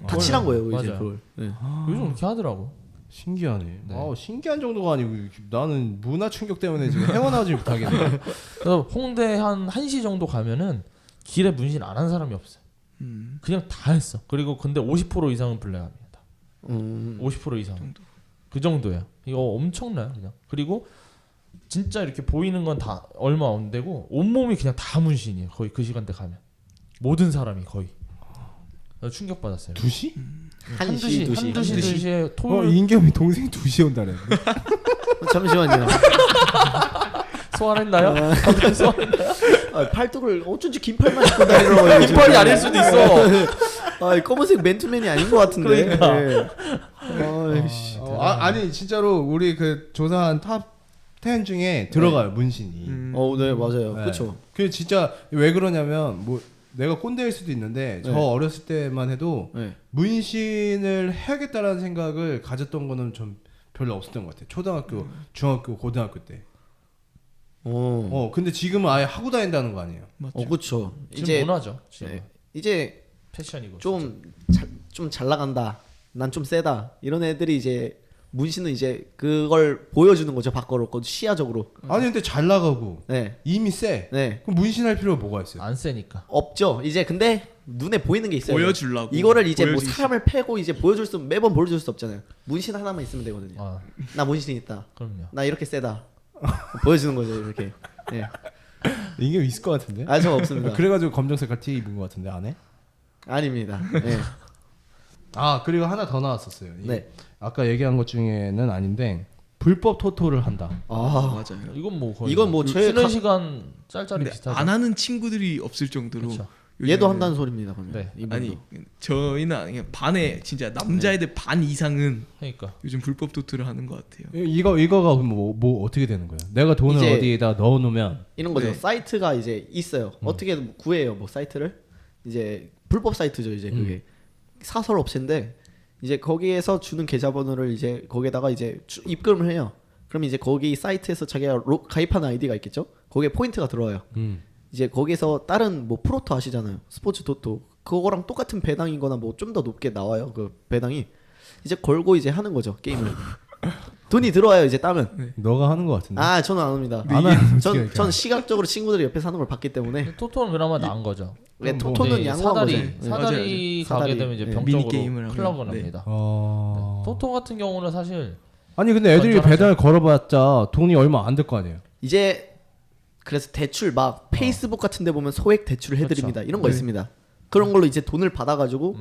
다 칠한 거예요, 이제 맞아요. 그걸. 네. 요즘 그렇게 하더라고. 신기하네. 네. 신기한 정도가 아니고 나는 문화 충격 때문에 지금 헤어나오지 못하겠네. 그래서 홍대 한 1시 정도 가면은 길에 문신 안 한 사람이 없어요. 그냥 다 했어. 그리고 근데 50% 이상은 블랙합니다. 50% 이상. 그 정도야. 이거 엄청나요, 그냥. 그리고 진짜 이렇게 보이는 건 다 얼마 안 되고 온몸이 그냥 다 문신이에요. 거의 그 시간대 가면 모든 사람이 거의. 충격 받았어요. 2시? 1시, 2시. 한두 시에 토요일 인겸이 동생 2시에 온다네. 잠시만요. 소환했나요? 갑자기 소환했나요? 아, 팔뚝을 어쩐지 긴 팔만 입고 다니더라고요. 긴 팔이 아닐 수도 있어. 아, 검은색 맨투맨이 아닌 것 같은데. 그러니까. 네. 아이씨. 아니 진짜로 우리 그 조사한 탑 10 중에 들어가요 문신이. 네 맞아요. 네. 그렇죠. 그 진짜 왜 그러냐면 뭐 내가 꼰대일 수도 있는데 저 네. 어렸을 때만 해도 네. 문신을 해야겠다라는 생각을 가졌던 거는 좀 별로 없었던 것 같아요. 초등학교, 중학교, 고등학교 때. 근데 지금은 아예 하고 다닌다는 거 아니에요? 그렇죠. 지금 이제 문화죠. 지금. 네. 이제 패션이고. 좀 잘 나간다. 난 좀 세다. 이런 애들이 이제 문신은 이제 그걸 보여주는 거죠. 밖으로 시야적으로. 아니 근데 잘 나가고 네. 이미 세. 네. 그럼 문신할 필요가 뭐가 있어요? 안 세니까. 없죠. 이제 근데 눈에 보이는 게 있어요. 보여주려고. 이거를 이제 뭐 보여주기 사람을 패고 이제 매번 보여줄 수 없잖아요. 문신 하나만 있으면 되거든요. 나 문신 있다. 그럼요. 나 이렇게 세다. 보여주는 거죠 이렇게. 네. 이게 있을 것 같은데? 아, 저 없습니다. 그래가지고 검정색깔 티 입은 것 같은데 안에? 아닙니다. 네. 아 그리고 하나 더 나왔었어요. 네. 아까 얘기한 것 중에는 아닌데 불법 토토를 한다. 맞아요. 이건 뭐 거의 이건 뭐 저의 쉬는 가- 시간 짤짤이 근데 비슷하죠. 안 하는 친구들이 없을 정도로. 그쵸. 얘도 요즘에는- 한다는 소리입니다. 그러면. 네. 이분도. 아니 저희는 그냥 반에 진짜 남자애들 반 이상은 그러니까 요즘 불법 도트를 하는 것 같아요. 이거가 뭐 어떻게 되는 거예요? 내가 돈을 이제- 어디에다 넣어놓으면 이런 거죠. 네. 사이트가 이제 있어요. 어떻게 구해요? 뭐 사이트를 이제 불법 사이트죠. 이제 그게 사설 업체인데 이제 거기에서 주는 계좌번호를 이제 거기에다가 이제 입금을 해요. 그럼 이제 거기 사이트에서 자기가 가입하는 아이디가 있겠죠. 거기에 포인트가 들어와요. 이제 거기서 다른 뭐 프로토 아시잖아요. 스포츠 토토 그거랑 똑같은 배당이거나 뭐 좀 더 높게 나와요. 그 배당이 이제 걸고 이제 하는 거죠 게임을. 돈이 들어와요 이제 따면. 너가 하는 것 같은데. 아 저는 안 합니다. 안 하는 전 시각적으로 친구들이 옆에서 하는 걸 봤기 때문에. 토토는 그나마 나은 거죠. 네, 뭐 토토는 이제 양호한 사다리 거죠. 네. 사다리 맞아요. 가게 사다리. 되면 이제 네. 병적으로 미니게임을 하면. 클럽을 네. 합니다. 어... 토토 같은 경우는 사실 아니 근데 애들이 건전하죠. 배달 걸어봤자 돈이 얼마 안 들 거 아니에요. 이제 그래서 대출 막 페이스북 같은 데 보면 소액 대출을 해드립니다. 이런 거 네. 있습니다. 그런 걸로 이제 돈을 받아가지고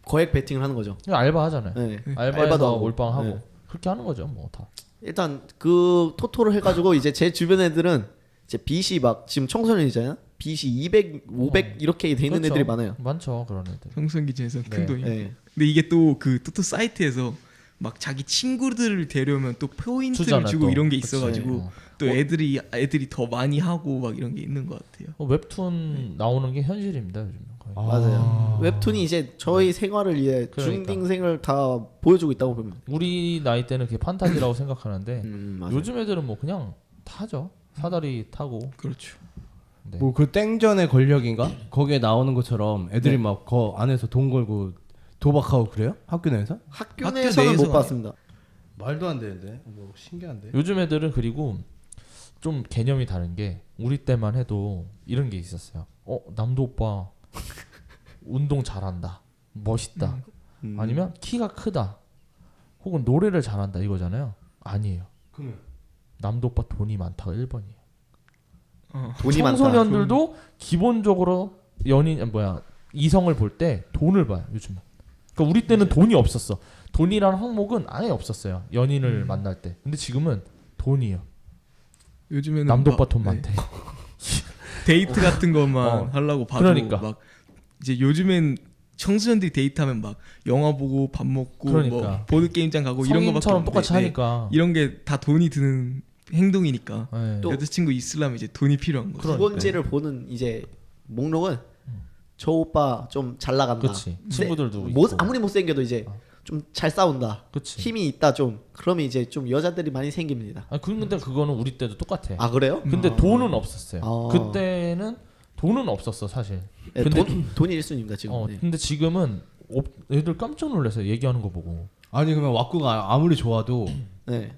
거액 베팅을 하는 거죠. 그냥 알바 하잖아요. 네. 알바해서 알바도 하고. 몰빵하고 네. 그렇게 하는 거죠, 뭐 다. 일단 그 토토를 해가지고 이제 제 주변 애들은 이제 빚이 막 지금 청소년이잖아요. 빚이 200, 500 이렇게 돼 있는 그렇죠. 애들이 많아요. 많죠, 그런 애들. 평생 기준에서 네. 큰 돈이. 네. 근데 이게 또 그 토토 사이트에서 막 자기 친구들을 데려오면 또 포인트를 주잖아요, 주고 또. 이런 게 그치. 있어가지고 또 애들이 더 많이 하고 막 이런 게 있는 것 같아요. 웹툰 나오는 게 현실입니다, 요즘. 거의. 맞아요. 웹툰이 이제 저희 생활을 이제 그러니까. 중딩생을 다 보여주고 있다고 보면. 우리 나이 때는 그게 판타지라고 생각하는데 맞아요. 요즘 애들은 뭐 그냥 타죠. 사다리 타고. 그렇죠. 네. 뭐 그 땡전의 권력인가? 거기에 나오는 것처럼 애들이 막 그 안에서 돈 걸고 도박하고 그래요? 학교 내에서? 학교 학교 내에서는 못 내에서는 봤습니다. 말도 안 되는데. 뭐 신기한데. 요즘 애들은 그리고 좀 개념이 다른 게 우리 때만 해도 이런 게 있었어요. 남도 오빠 운동 잘한다, 멋있다, 아니면 키가 크다, 혹은 노래를 잘한다 이거잖아요. 아니에요. 그러면 남도 오빠 돈이 많다가 1번이에요. 돈이 많다. 청소년들도 기본적으로 이성을 볼 때 돈을 봐요. 요즘은 그러니까 우리 때는 돈이 없었어. 돈이라는 항목은 아예 없었어요. 연인을 만날 때. 근데 지금은 돈이에요. 요즘에는 남도 오빠 막, 돈 네. 많대. 데이트 같은 것만 하려고 봐도 그러니까. 막 이제 요즘엔 청소년들이 데이트하면 막 영화 보고 밥 먹고 그러니까. 뭐 보드 게임장 가고 이런 거밖에 성인처럼 없는데, 똑같이 하니까. 이런 게 다 돈이 드는 행동이니까 네. 또- 여자친구 있으려면 이제 돈이 필요한 거죠. 두 번째를 보는 이제 목록은 저 오빠 좀 잘 나간다. 그치. 친구들도 못, 있고. 아무리 못생겨도 이제 좀 잘 싸운다. 그치. 힘이 있다 좀. 그러면 이제 좀 여자들이 많이 생깁니다. 아니 근데 그거는 우리 때도 똑같아. 아 그래요? 근데 돈은 없었어요. 아. 그때는 돈은 없었어 사실. 네, 근데 돈이 1순위입니다 지금. 네. 근데 지금은 애들 깜짝 놀라서 얘기하는 거 보고. 아니 그러면 왁구가 아무리 좋아도 네.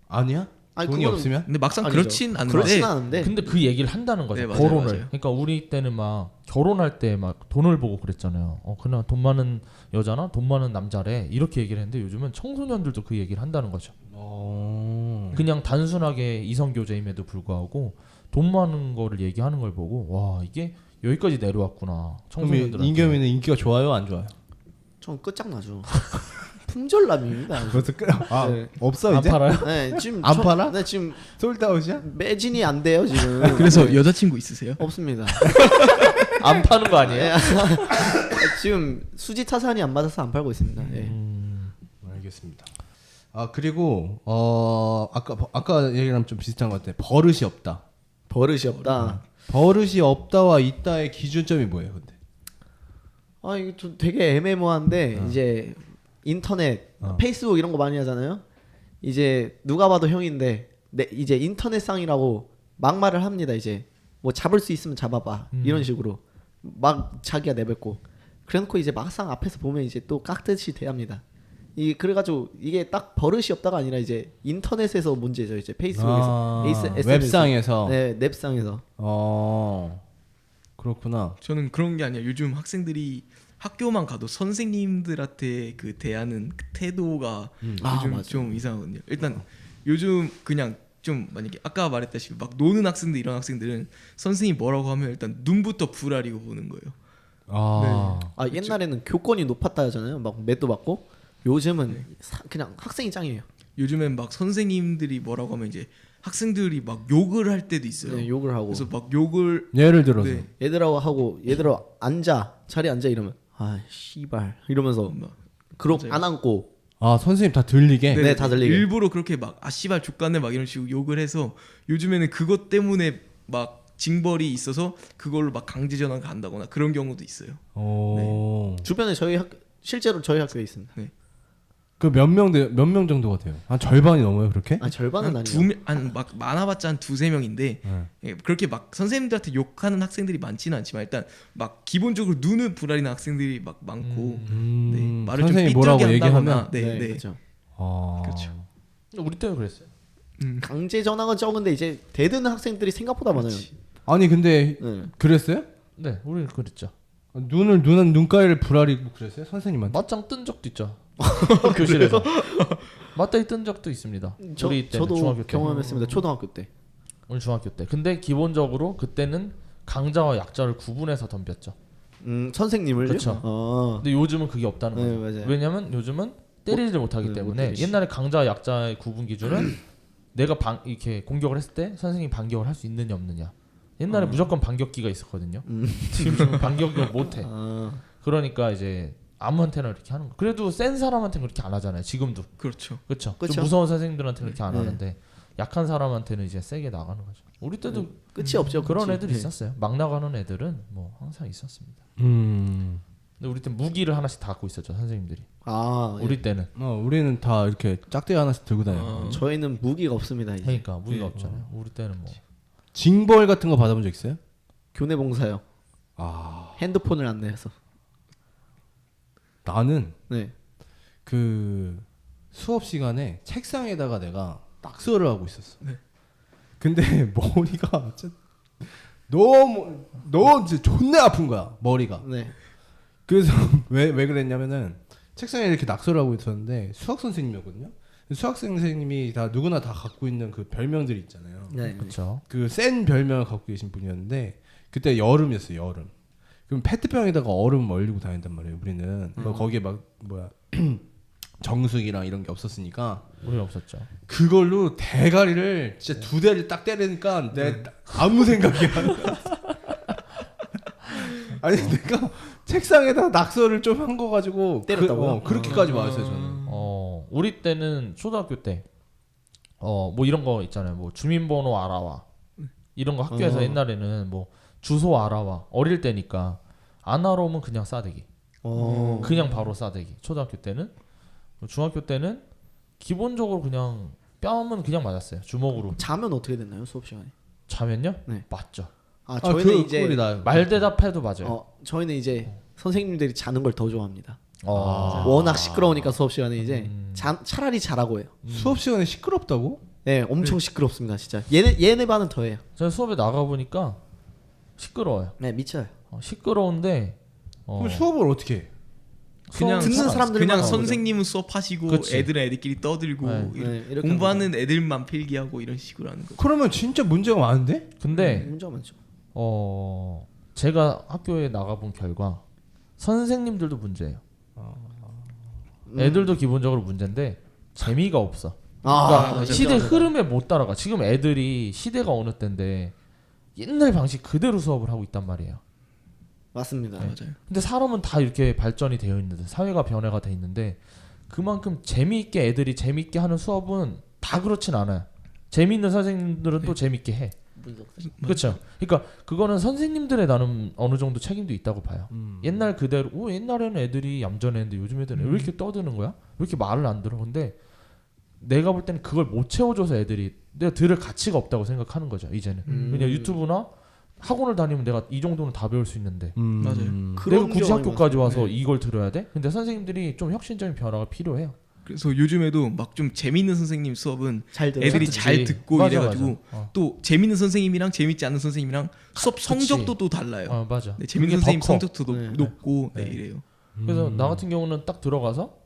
아니야? 아니, 돈이 그거는- 없으면? 근데 막상 아니죠. 그렇진 않은데 그렇진 않은데. 근데 그 얘기를 한다는 거죠. 네, 맞아요, 결혼을. 맞아요. 그러니까 우리 때는 막 결혼할 때 막 돈을 보고 그랬잖아요. 그냥 돈 많은 여자나 돈 많은 남자래 이렇게 얘기를 했는데 요즘은 청소년들도 그 얘기를 한다는 거죠. 그냥 단순하게 이성 교제임에도 불구하고 돈 많은 거를 얘기하는 걸 보고 와 이게 여기까지 내려왔구나. 그럼 청소년들한테. 인겸이는 인기가 좋아요, 안 좋아요? 좀 끝장나죠. 품절남입니다. 벌써 끝. 아 네. 없어 안 이제? 팔아요? 네, 지금 안 팔아? 네, 지금 솔드아웃이야? 매진이 안 돼요 지금. 그래서 여자친구 있으세요? 없습니다. 안 파는 거 아니에요? 네. 지금 수지 타산이 안 맞아서 안 팔고 있습니다. 네. 알겠습니다. 아 그리고 아까 얘기랑 좀 비슷한 것 같아. 버릇이 없다. 버릇이 없다. 버릇이 없다와 있다의 기준점이 뭐예요, 근데? 아 이게 좀 되게 애매모호한데 이제 인터넷, 페이스북 이런 거 많이 하잖아요. 이제 누가 봐도 형인데 이제 인터넷상이라고 막말을 합니다. 이제 뭐 잡을 수 있으면 잡아봐 이런 식으로 막 자기가 내뱉고 그래놓고 이제 막상 앞에서 보면 이제 또 깍듯이 대합니다. 이 그래가지고 이게 딱 버릇이 없다가 아니라 이제 인터넷에서 문제죠. 이제 페이스북에서, SNS에서. 웹상에서. 네, 웹상에서. 그렇구나. 저는 그런 게 아니라 요즘 학생들이 학교만 가도 선생님들한테 그 대하는 그 태도가 요즘 맞아. 좀 이상하거든요. 일단 요즘 그냥 좀 만약에 아까 말했다시피 막 노는 학생들 이런 학생들은 선생님이 뭐라고 하면 일단 눈부터 부라리고 보는 거예요. 아 옛날에는 교권이 높았다 하잖아요. 막 매도 받고 요즘은 그냥 학생이 짱이에요. 요즘엔 막 선생님들이 뭐라고 하면 이제 학생들이 막 욕을 할 때도 있어요. 네, 욕을 하고 그래서 막 욕을 예를 들어서 네. 얘들하고 하고 얘들아 앉아 자리에 앉아 이러면 아 씨발 이러면서 막 그럼 맞아요. 안 앉고 선생님 다 들리게. 네, 다 들리게. 일부러 그렇게 막 아 씨발 족간네 막 이런 식으로 욕을 해서 요즘에는 그것 때문에 막 징벌이 있어서 그걸로 막 강제 전환 간다거나 그런 경우도 있어요. 주변에 실제로 저희 학교에 있습니다. 그 몇 명 정도가 돼요? 한 절반이 넘어요, 그렇게? 아 절반은 아니에요. 한두명한막 많아봤자 한 두세 명인데 예, 그렇게 막 선생님들한테 욕하는 학생들이 많지는 않지만 일단 막 기본적으로 눈을 부라리는 학생들이 막 많고 네, 말을 좀 선생님이 삐뚤게 뭐라고 한다거나 얘기하면 네. 그렇죠. 그렇죠. 우리 때도 그랬어요. 강제 전학은 적은데 이제 대드는 학생들이 생각보다 많아요. 아니 근데 네. 그랬어요? 네, 우리는 그랬죠. 눈가를 부라리고 그랬어요? 선생님한테? 맞짱 뜬 적도 있죠. 교실에서 맞다이 뜬 적도 있습니다. 우리 때는 저도 중학교 때. 경험했습니다. 초등학교 때. 우리 중학교 때. 근데 기본적으로 그때는 강자와 약자를 구분해서 덤볐죠. 선생님을요? 그렇죠. 근데 요즘은 그게 없다는 네, 거죠. 맞아요. 왜냐면 요즘은 때리지 못하기 네, 때문에 못 때리지. 옛날에 강자와 약자의 구분 기준은 내가 이렇게 공격을 했을 때 선생님이 반격을 할 수 있느냐 없느냐. 옛날에 무조건 반격기가 있었거든요. 지금은 반격을 못해. 그러니까 이제 아무한테나 이렇게 하는 거. 그래도 센 사람한테는 그렇게 안 하잖아요. 지금도. 그렇죠. 그렇죠. 그쵸. 좀 무서운 선생님들한테는 그렇게 안 네. 하는데 약한 사람한테는 이제 세게 나가는 거죠. 우리 때도 끝이 없죠. 그런 끝이. 애들이 네. 있었어요. 막 나가는 애들은 뭐 항상 있었습니다. 음. 근데 우리 때 무기를 하나씩 다 갖고 있었죠 선생님들이. 아, 예. 우리 때는. 우리는 다 이렇게 짝대기 하나씩 들고 다녀요. 저희는 무기가 없습니다. 이제. 그러니까 무기가 없잖아요. 우리 때는 뭐 징벌 같은 거 받아본 적 있어요? 교내 봉사요. 핸드폰을 안 내서. 나는 네. 그 수업 시간에 책상에다가 내가 낙서를 하고 있었어. 근데 머리가 진짜 너무 진짜 존나 아픈 거야 머리가. 네. 그래서 왜 그랬냐면은 책상에 이렇게 낙서를 하고 있었는데 수학 선생님이었거든요. 수학 선생님이 다 누구나 다 갖고 있는 그 별명들이 있잖아요. 네. 그렇죠. 그 센 별명을 갖고 계신 분이었는데 그때 여름이었어요. 여름. 그럼 페트병에다가 얼음 얼리고 다닌단 말이에요. 우리는 뭐 거기에 막 뭐야 정수기랑 이런 게 없었으니까 우리 없었죠. 그걸로 대가리를 진짜 두 대를 딱 때리니까 내 아무 생각이 안 나. 아니 내가 책상에다 낙서를 좀 한 거 가지고 때렸다고요? 그렇게까지 맞았어요 저는. 우리 때는 초등학교 때 뭐 이런 거 있잖아요. 뭐 주민번호 알아와 이런 거 학교에서 옛날에는 뭐 주소 알아와 어릴 때니까 안 알아오면 그냥 싸대기. 그냥 바로 싸대기. 초등학교 때는 중학교 때는 기본적으로 그냥 뺨은 그냥 맞았어요. 주먹으로. 자면 어떻게 됐나요 수업 시간에? 자면요? 네. 맞죠. 저희는 이제 꼴이 나요. 말 대답해도 맞아요. 저희는 이제 선생님들이 자는 걸 더 좋아합니다. 아. 워낙 시끄러우니까 수업 시간에 이제 차라리 자라고 해요. 수업 시간에 시끄럽다고? 네, 엄청 시끄럽습니다, 진짜. 얘네 반은 더해요. 제가 수업에 나가 보니까 시끄러워요. 네, 미쳐요. 시끄러운데 그럼 수업을 어떻게 해? 그냥 듣는 사람들만 그냥 하는 거죠. 선생님은 수업하시고 그치. 애들은 애들끼리 떠들고 네. 네, 이렇게 공부하는 애들만 필기하고 이런 식으로 하는 거. 그러면 진짜 문제가 많은데? 근데 문제가 많죠. 제가 학교에 나가본 결과 선생님들도 문제예요. 애들도 기본적으로 문제인데 재미가 없어. 그러니까 맞아요. 시대 흐름에 못 따라가. 지금 애들이 시대가 어느 때인데 옛날 방식 그대로 수업을 하고 있단 말이에요. 맞습니다. 맞아요. 근데 사람은 다 이렇게 발전이 되어 있는데 사회가 변화가 돼 있는데 그만큼 재미있게 애들이 재미있게 하는 수업은 다 그렇진 않아요. 재미있는 선생님들은 또 재미있게 해. 그렇죠. 그러니까 그거는 선생님들의 나는 어느 정도 책임도 있다고 봐요. 옛날 그대로 옛날에는 애들이 얌전했는데 요즘 애들은 왜 이렇게 떠드는 거야? 왜 이렇게 말을 안 들어? 근데 내가 볼 때는 그걸 못 채워줘서 애들이 내가 들을 가치가 없다고 생각하는 거죠. 이제는 그냥 유튜브나 학원을 다니면 내가 이 정도는 다 배울 수 있는데 맞아요. 내가 굳이 경험이 학교까지 와서 네. 이걸 들어야 돼? 근데 선생님들이 좀 혁신적인 변화가 필요해요. 그래서 요즘에도 막 좀 재밌는 선생님 수업은 잘 들어요. 애들이 듣지. 잘 듣고 맞아, 이래가지고 맞아. 또 재밌는 선생님이랑 재밌지 않은 선생님이랑 수업 성적도 또 달라요. 맞아. 네, 재밌는 그게 더 선생님 커. 성적도 네. 높고 네, 네. 이래요. 그래서 나 같은 경우는 딱 들어가서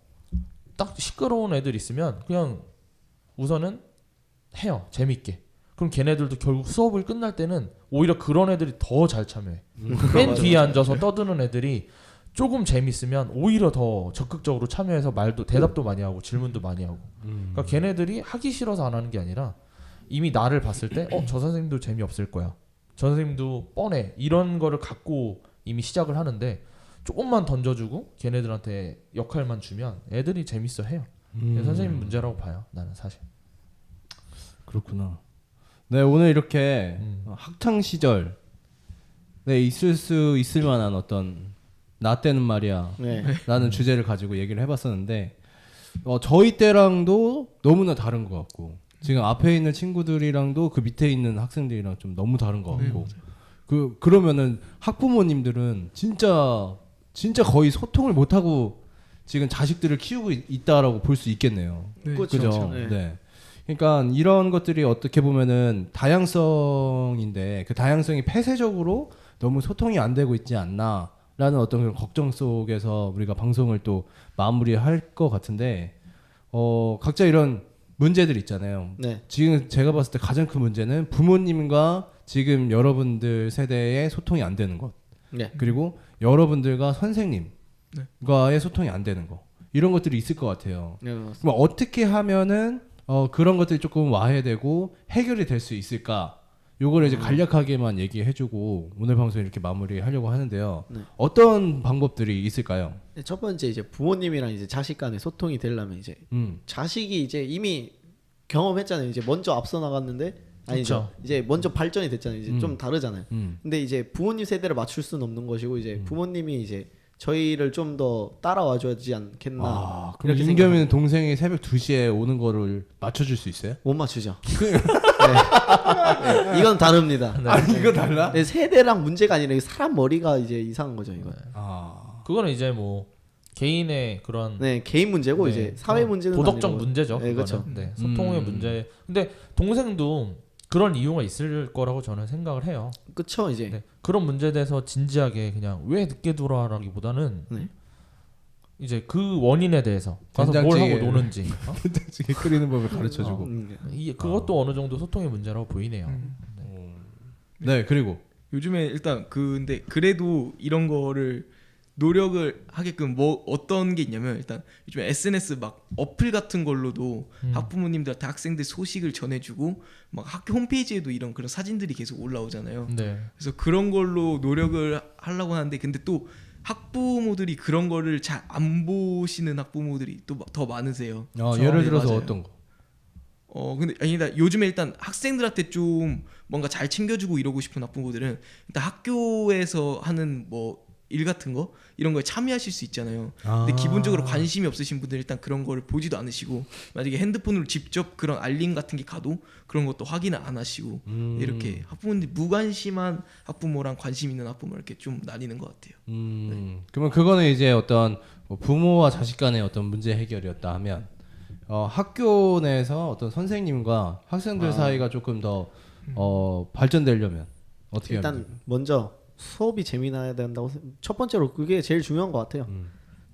딱 시끄러운 애들 있으면 그냥 우선은 해요. 재밌게. 그럼 걔네들도 결국 수업을 끝날 때는 오히려 그런 애들이 더 잘 참여해. 맨 뒤에 앉아서 떠드는 애들이 조금 재밌으면 오히려 더 적극적으로 참여해서 말도 대답도 많이 하고 질문도 많이 하고. 그러니까 걔네들이 하기 싫어서 안 하는 게 아니라 이미 나를 봤을 때 저 선생님도 재미없을 거야. 저 선생님도 뻔해. 이런 거를 갖고 이미 시작을 하는데 조금만 던져주고 걔네들한테 역할만 주면 애들이 재밌어 해요. 선생님 문제라고 봐요. 나는 사실. 그렇구나. 네 오늘 이렇게 학창 시절 네 있을 수 있을 만한 어떤 나 때는 말이야 네. 라는 주제를 가지고 얘기를 해봤었는데 저희 때랑도 너무나 다른 것 같고 지금 앞에 있는 친구들이랑도 그 밑에 있는 학생들이랑 좀 너무 다른 것 같고 그러면은 학부모님들은 진짜 거의 소통을 못 하고 지금 자식들을 키우고 있다라고 볼 수 있겠네요. 네. 그렇죠. 그죠? 네. 네. 그러니까 이런 것들이 어떻게 보면은 다양성인데 그 다양성이 폐쇄적으로 너무 소통이 안 되고 있지 않나라는 어떤 그런 걱정 속에서 우리가 방송을 또 마무리할 것 같은데 각자 이런 문제들 있잖아요. 네. 지금 제가 봤을 때 가장 큰 문제는 부모님과 지금 여러분들 세대의 소통이 안 되는 것. 네. 그리고 여러분들과 선생님과의 소통이 안 되는 거. 이런 것들이 있을 것 같아요. 네, 맞습니다. 그럼 어떻게 하면은 그런 것들이 조금 와해되고 해결이 될 수 있을까? 요거를 이제 간략하게만 얘기해주고 오늘 방송 이렇게 마무리하려고 하는데요. 네. 어떤 방법들이 있을까요? 첫 번째 이제 부모님이랑 이제 자식 간의 소통이 되려면 이제 자식이 이제 이미 경험했잖아요. 이제 먼저 앞서 나갔는데 아니죠. 그쵸. 이제 먼저 발전이 됐잖아요. 이제 좀 다르잖아요. 근데 이제 부모님 세대를 맞출 수는 없는 것이고 이제 부모님이 이제 저희를 좀 더 따라와 줘야지 않겠나. 그럼 이렇게 윤겸이는 동생이 새벽 2시에 오는 거를 맞춰줄 수 있어요? 못 맞추죠. 네. 이건 다릅니다. 아니 이거 달라? 네, 세대랑 문제가 아니라 이 사람 머리가 이제 이상한 거죠. 이거. 그거는 이제 뭐 개인의 그런 네, 개인 문제고 네. 이제 사회 문제는 도덕적 아니고. 문제죠. 네, 그거는. 그렇죠. 네, 소통의 문제. 근데 동생도 그런 이유가 있을 거라고 저는 생각을 해요. 그쵸 이제. 네, 그런 문제에 대해서 진지하게 그냥 왜 늦게 들어와라기보다는 네. 이제 그 원인에 대해서 가서 뭘 하고 노는지 된장찌개 끓이는 법을 가르쳐주고. 네. 그것도 어느 정도 소통의 문제라고 보이네요. 네 그리고 요즘에 일단 근데 그래도 이런 거를 노력을 하게끔 뭐 어떤 게 있냐면 일단 요즘에 SNS 막 어플 같은 걸로도 학부모님들한테 학생들 소식을 전해주고 막 학교 홈페이지에도 이런 그런 사진들이 계속 올라오잖아요. 네. 그래서 그런 걸로 노력을 하려고 하는데 근데 또 학부모들이 그런 거를 잘 안 보시는 학부모들이 또 더 많으세요. 예를 네, 들어서 맞아요. 어떤 거? 근데 아니다. 요즘에 일단 학생들한테 좀 뭔가 잘 챙겨주고 이러고 싶은 학부모들은 일단 학교에서 하는 뭐 일 같은 거 이런 거에 참여하실 수 있잖아요. 근데 기본적으로 관심이 없으신 분들 일단 그런 거를 보지도 않으시고 만약에 핸드폰으로 직접 그런 알림 같은 게 가도 그런 것도 확인을 안 하시고 이렇게 학부모들 무관심한 학부모랑 관심 있는 학부모 이렇게 좀 나뉘는 것 같아요. 그러면 그거는 이제 어떤 뭐 부모와 자식 간의 어떤 문제 해결이었다 하면 학교 내에서 어떤 선생님과 학생들 사이가 조금 더 발전되려면 어떻게 일단 하면 돼요? 먼저 수업이 재미나야 된다고 첫 번째로 그게 제일 중요한 것 같아요.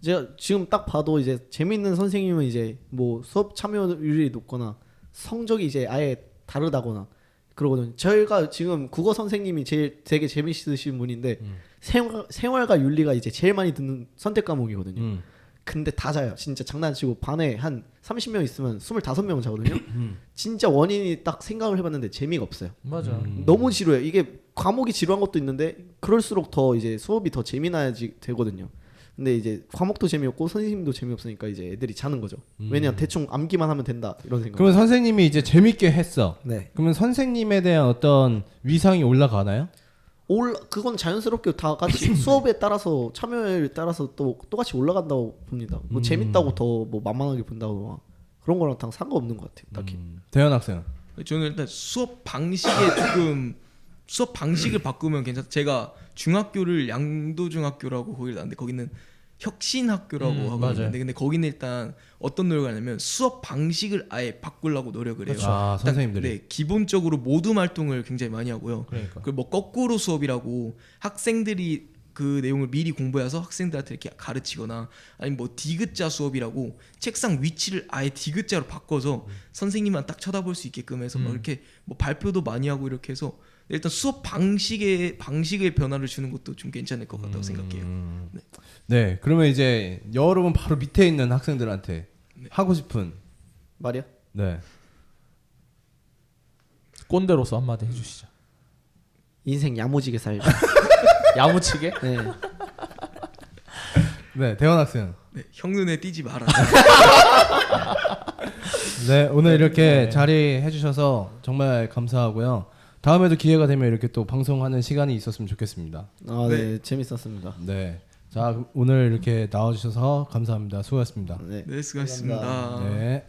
제가 지금 딱 봐도 이제 재밌는 선생님은 이제 뭐 수업 참여율이 높거나 성적이 이제 아예 다르다거나 그러거든요. 저희가 지금 국어 선생님이 제일 되게 재밌으신 분인데 생활과 윤리가 이제 제일 많이 듣는 선택 과목이거든요. 근데 다 자요. 진짜 장난치고 반에 한 30명 있으면 25명은 자거든요. 진짜 원인이 딱 생각을 해봤는데 재미가 없어요. 맞아. 너무 지루해요. 이게 과목이 지루한 것도 있는데 그럴수록 더 이제 수업이 더 재미나야지 되거든요. 근데 이제 과목도 재미없고 선생님도 재미없으니까 이제 애들이 자는 거죠. 왜냐면 대충 암기만 하면 된다 이런 생각. 그러면 선생님이 이제 재밌게 했어. 네. 그러면 선생님에 대한 어떤 위상이 올라가나요? 그건 자연스럽게 다 같이 수업에 따라서 참여율에 따라서 또 똑같이 올라간다고 봅니다. 뭐 재밌다고 더 뭐 만만하게 본다고 그런 거랑 다 상관없는 것 같아요. 딱히. 대현 학생. 저는 일단 수업 방식을 바꾸면 괜찮. 제가 중학교를 양도중학교라고 거기를 나왔는데 거기는 혁신학교라고 하거든요. 맞아요. 근데 거기는 일단 어떤 노력을 하냐면 수업 방식을 아예 바꾸려고 노력을 해요. 아, 일단, 선생님들이. 네, 기본적으로 모둠 활동을 굉장히 많이 하고요. 그러니까. 그리고 뭐 거꾸로 수업이라고 학생들이 그 내용을 미리 공부해서 학생들한테 이렇게 가르치거나 아니면 뭐 디귿자 수업이라고 책상 위치를 아예 디귿자로 바꿔서 선생님만 딱 쳐다볼 수 있게끔 해서 막 이렇게 뭐 발표도 많이 하고 이렇게 해서 일단 수업 방식의 변화를 주는 것도 좀 괜찮을 것 같다고 생각해요. 네. 네, 그러면 이제 여러분 바로 밑에 있는 학생들한테 하고 싶은 말이야? 네. 꼰대로서 한마디 해주시죠. 인생 야무지게 살자. 야무치게? 네. 네, 대현 학생. 네, 형 눈에 띄지 마라. 네, 오늘 이렇게 자리해 주셔서 정말 감사하고요. 다음에도 기회가 되면 이렇게 또 방송하는 시간이 있었으면 좋겠습니다. 아, 네. 재밌었습니다. 네. 자, 오늘 이렇게 나와 주셔서 감사합니다. 수고하셨습니다. 네. 네, 수고하셨습니다. 네.